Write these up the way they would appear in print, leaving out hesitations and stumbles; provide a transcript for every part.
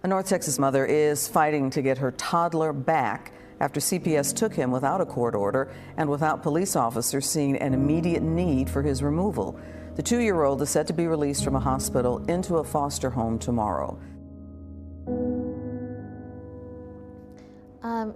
A North Texas mother is fighting to get her toddler back after CPS took him without a court order and without police officers seeing an immediate need for his removal. The 2-year-old is set to be released from a hospital into a foster home tomorrow.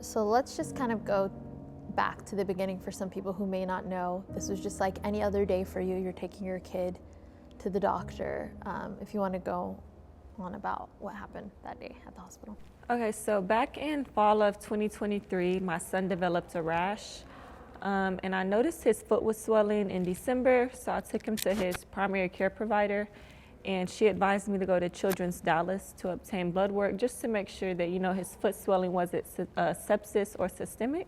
So let's just kind of go back to the beginning for some people who may not know. This was just like any other day for you. You're taking your kid to the doctor. If you want to go on about what happened that day at the hospital. Okay, so back in fall of 2023, my son developed a rash, and I noticed his foot was swelling in December, so I took him to his primary care provider, and she advised me to go to Children's Dallas to obtain blood work just to make sure that, his foot swelling wasn't sepsis or systemic.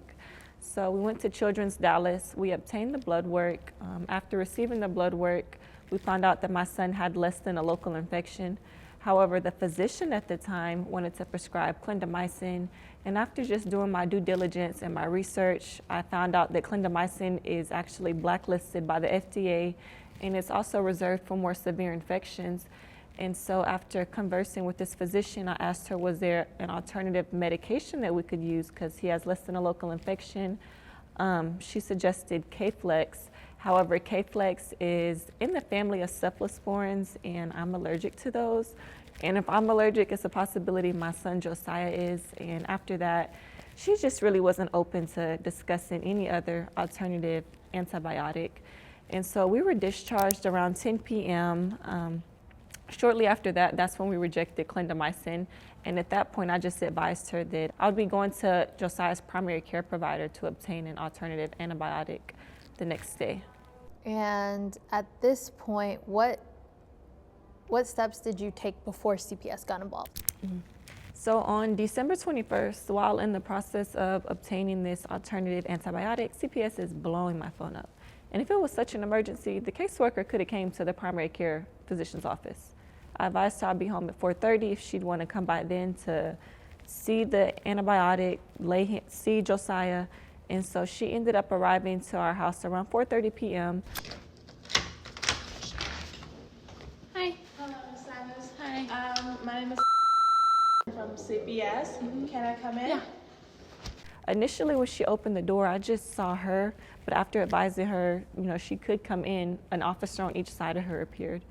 So we went to Children's Dallas, we obtained the blood work. After receiving the blood work, we found out that my son had less than a local infection. However, the physician at the time wanted to prescribe clindamycin, and after just doing my due diligence and my research, I found out that clindamycin is actually blacklisted by the FDA, and it's also reserved for more severe infections. And so after conversing with this physician, I asked her, was there an alternative medication that we could use because he has less than a local infection? She suggested K-Flex. However, K-Flex is in the family of cephalosporins, and I'm allergic to those. And if I'm allergic, it's a possibility my son Josiah is. And after that, she just really wasn't open to discussing any other alternative antibiotic. And so we were discharged around 10 p.m. Shortly after that, that's when we rejected clindamycin. And at that point, I just advised her that I would be going to Josiah's primary care provider to obtain an alternative antibiotic the next day. And at this point, what steps did you take before CPS got involved? So on December 21st, while in the process of obtaining this alternative antibiotic, CPS is blowing my phone up. And if it was such an emergency, the caseworker could have came to the primary care physician's office. I advised her I'd be home at 4:30 if she'd want to come by then to see the antibiotic, see Josiah. And so she ended up arriving to our house around 4:30 p.m. Hi. Hello, Ms. Sanders. Hi. My name is from CPS. Can I come in? Yeah. Initially, when she opened the door, I just saw her, but after advising her, she could come in, an officer on each side of her appeared.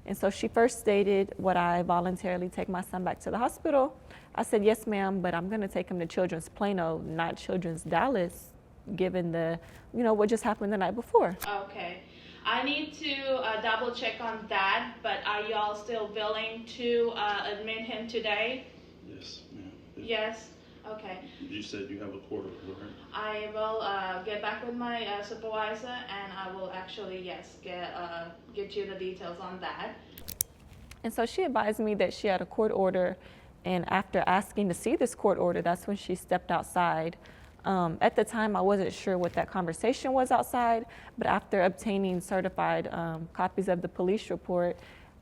And so she first stated, would I voluntarily take my son back to the hospital? I said, yes, ma'am, but I'm gonna take him to Children's Plano, not Children's Dallas, given the, what just happened the night before. Okay. I need to double check on that, but are y'all still willing to admit him today? Yes, ma'am. Yes? Okay. You said you have a court order, right? I will get back with my supervisor, and I will actually, yes, get you the details on that. And so she advised me that she had a court order, and after asking to see this court order, that's when she stepped outside. At the time, I wasn't sure what that conversation was outside, but after obtaining certified copies of the police report,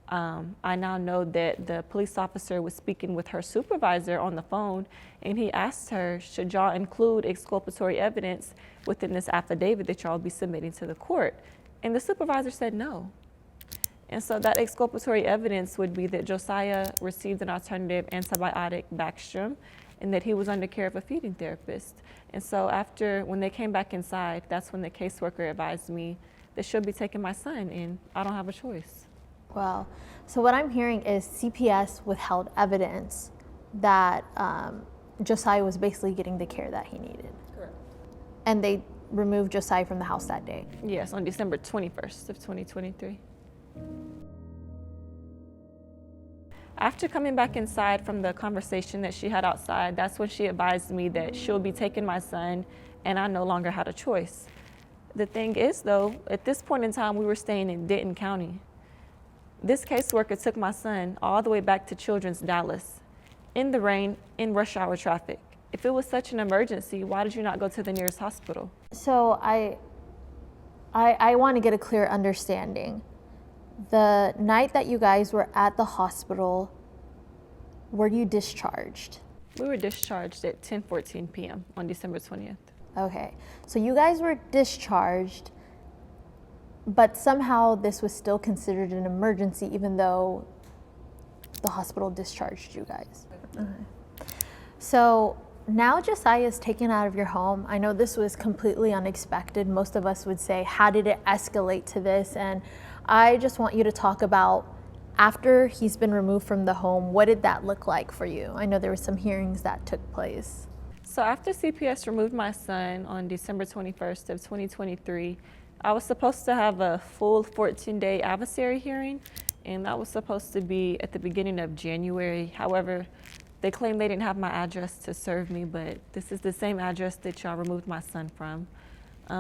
I now know that the police officer was speaking with her supervisor on the phone, and he asked her, should y'all include exculpatory evidence within this affidavit that y'all will be submitting to the court? And the supervisor said no. And so that exculpatory evidence would be that Josiah received an alternative antibiotic, Bactrim, and that he was under care of a feeding therapist. And so when they came back inside, that's when the caseworker advised me that she'll be taking my son, and I don't have a choice. Well, so what I'm hearing is CPS withheld evidence that Josiah was basically getting the care that he needed. Correct. And they removed Josiah from the house that day. Yes, on December 21st of 2023. After coming back inside from the conversation that she had outside, that's when she advised me that she'll be taking my son, and I no longer had a choice. The thing is, though, at this point in time, we were staying in Denton County. This caseworker took my son all the way back to Children's Dallas, in the rain, in rush hour traffic. If it was such an emergency, why did you not go to the nearest hospital? So I want to get a clear understanding. The night that you guys were at the hospital, were you discharged? We were discharged at 10:14 p.m. on December 20th. Okay, so you guys were discharged, but somehow this was still considered an emergency even though the hospital discharged you guys. So now Josiah is taken out of your home. I know this was completely unexpected. Most of us would say, how did it escalate to this? And I just want you to talk about, after he's been removed from the home, what did that look like for you? I know there were some hearings that took place. So after CPS removed my son on December 21st of 2023, I was supposed to have a full 14-day adversary hearing, and that was supposed to be at the beginning of January. However, they claimed they didn't have my address to serve me, but this is the same address that y'all removed my son from.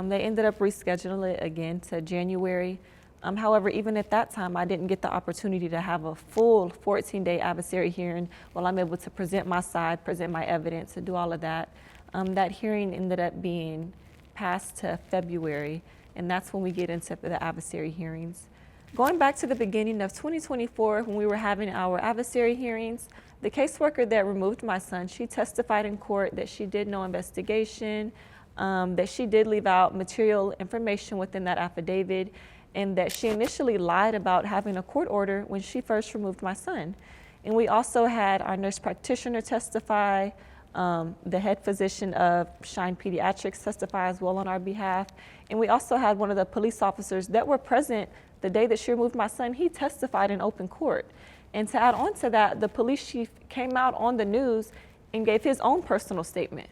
They ended up rescheduling it again to January. However, even at that time, I didn't get the opportunity to have a full 14-day adversary hearing while I'm able to present my side, present my evidence, and do all of that. That hearing ended up being passed to February, and that's when we get into the adversary hearings. Going back to the beginning of 2024, when we were having our adversary hearings, the caseworker that removed my son, she testified in court that she did no investigation, that she did leave out material information within that affidavit, and that she initially lied about having a court order when she first removed my son. And we also had our nurse practitioner testify, the head physician of Shine Pediatrics testify as well on our behalf. And we also had one of the police officers that were present the day that she removed my son. He testified in open court. And to add on to that, the police chief came out on the news and gave his own personal statement.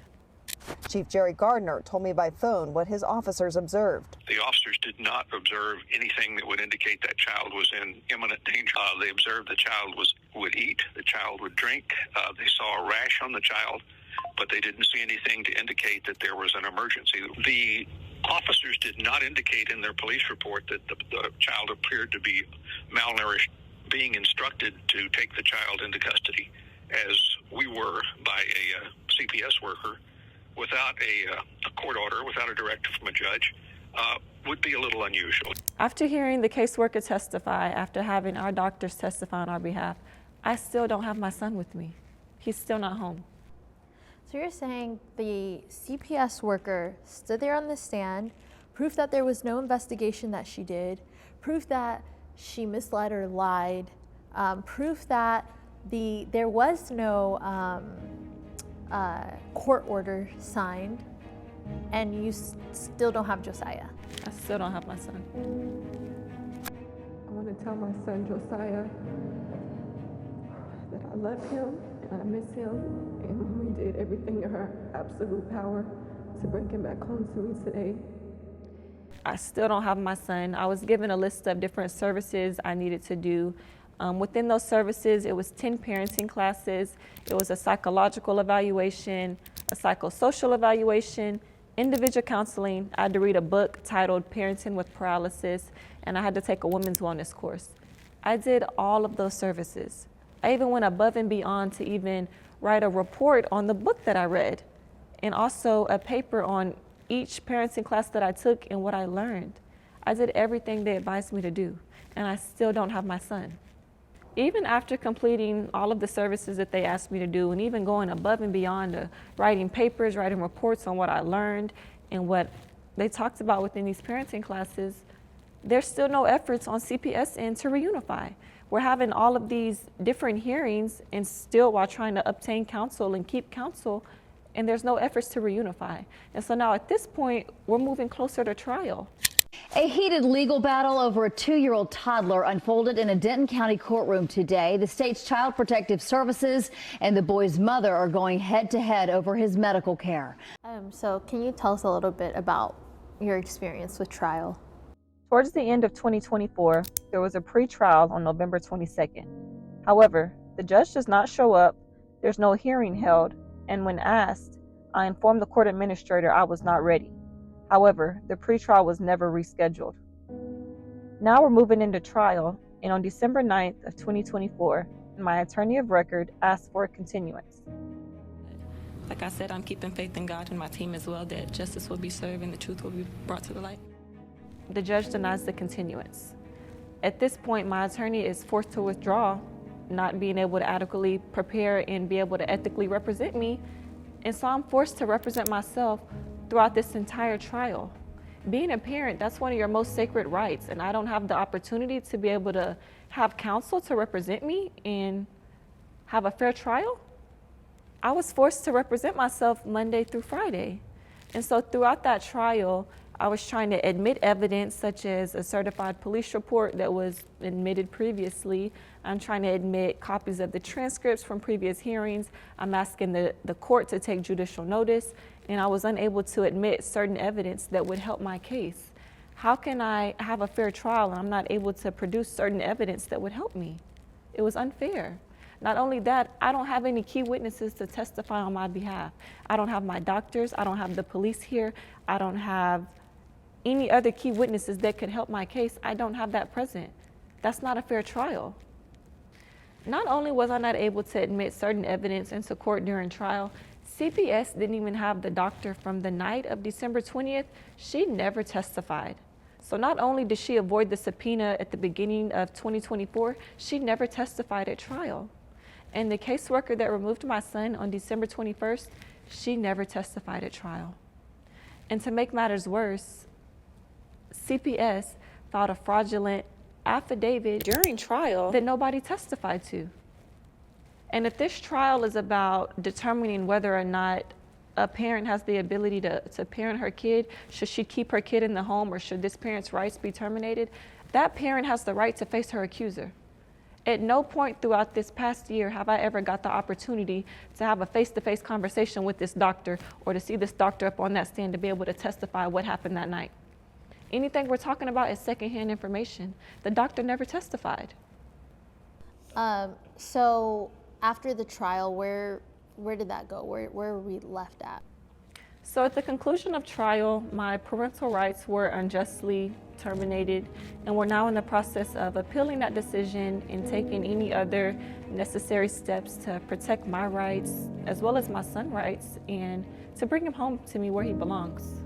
Chief Jerry Gardner told me by phone what his officers observed. The officers did not observe anything that would indicate that child was in imminent danger. They observed the child would eat, the child would drink. They saw a rash on the child, but they didn't see anything to indicate that there was an emergency. The officers did not indicate in their police report that the child appeared to be malnourished, being instructed to take the child into custody, as we were by a CPS worker, without a court order, without a directive from a judge, would be a little unusual. After hearing the caseworker testify, after having our doctors testify on our behalf, I still don't have my son with me. He's still not home. So you're saying the CPS worker stood there on the stand, proof that there was no investigation that she did, proof that she misled or lied, proof that there was no court order signed, and you still don't have Josiah. I still don't have my son. I want to tell my son Josiah that I love him and I miss him, and Mommy did everything in her absolute power to bring him back home to me today. I still don't have my son. I was given a list of different services I needed to do. Within those services, it was 10 parenting classes. It was a psychological evaluation, a psychosocial evaluation, individual counseling. I had to read a book titled Parenting with Paralysis, and I had to take a women's wellness course. I did all of those services. I even went above and beyond to even write a report on the book that I read, and also a paper on each parenting class that I took and what I learned. I did everything they advised me to do, and I still don't have my son. Even after completing all of the services that they asked me to do, and even going above and beyond writing papers, writing reports on what I learned and what they talked about within these parenting classes, there's still no efforts on CPS end to reunify. We're having all of these different hearings, and still while trying to obtain counsel and keep counsel, and there's no efforts to reunify. And so now at this point, we're moving closer to trial. A heated legal battle over a 2-year-old toddler unfolded in a Denton County courtroom today. The state's Child Protective Services and the boy's mother are going head-to-head over his medical care. So can you tell us a little bit about your experience with trial? Towards the end of 2024, there was a pre-trial on November 22nd. However, the judge does not show up, there's no hearing held, and when asked, I informed the court administrator I was not ready. However, the pre-trial was never rescheduled. Now we're moving into trial, and on December 9th of 2024, my attorney of record asked for a continuance. Like I said, I'm keeping faith in God and my team as well, that justice will be served and the truth will be brought to the light. The judge denies the continuance. At this point, my attorney is forced to withdraw, not being able to adequately prepare and be able to ethically represent me, and so I'm forced to represent myself throughout this entire trial. Being a parent, that's one of your most sacred rights, and I don't have the opportunity to be able to have counsel to represent me and have a fair trial. I was forced to represent myself Monday through Friday. And so throughout that trial, I was trying to admit evidence such as a certified police report that was admitted previously. I'm trying to admit copies of the transcripts from previous hearings. I'm asking the court to take judicial notice, and I was unable to admit certain evidence that would help my case. How can I have a fair trial and I'm not able to produce certain evidence that would help me? It was unfair. Not only that, I don't have any key witnesses to testify on my behalf. I don't have my doctors, I don't have the police here, I don't have any other key witnesses that could help my case. I don't have that present. That's not a fair trial. Not only was I not able to admit certain evidence into court during trial, CPS didn't even have the doctor from the night of December 20th. She never testified. So not only did she avoid the subpoena at the beginning of 2024, she never testified at trial. And the caseworker that removed my son on December 21st, she never testified at trial. And to make matters worse, CPS filed a fraudulent affidavit during trial that nobody testified to. And if this trial is about determining whether or not a parent has the ability to parent her kid, should she keep her kid in the home or should this parent's rights be terminated, that parent has the right to face her accuser. At no point throughout this past year have I ever got the opportunity to have a face-to-face conversation with this doctor or to see this doctor up on that stand to be able to testify what happened that night. Anything we're talking about is secondhand information. The doctor never testified. So after the trial, where did that go? Where were we left at? So at the conclusion of trial, my parental rights were unjustly terminated, and we're now in the process of appealing that decision and taking any other necessary steps to protect my rights as well as my son's rights and to bring him home to me where he belongs.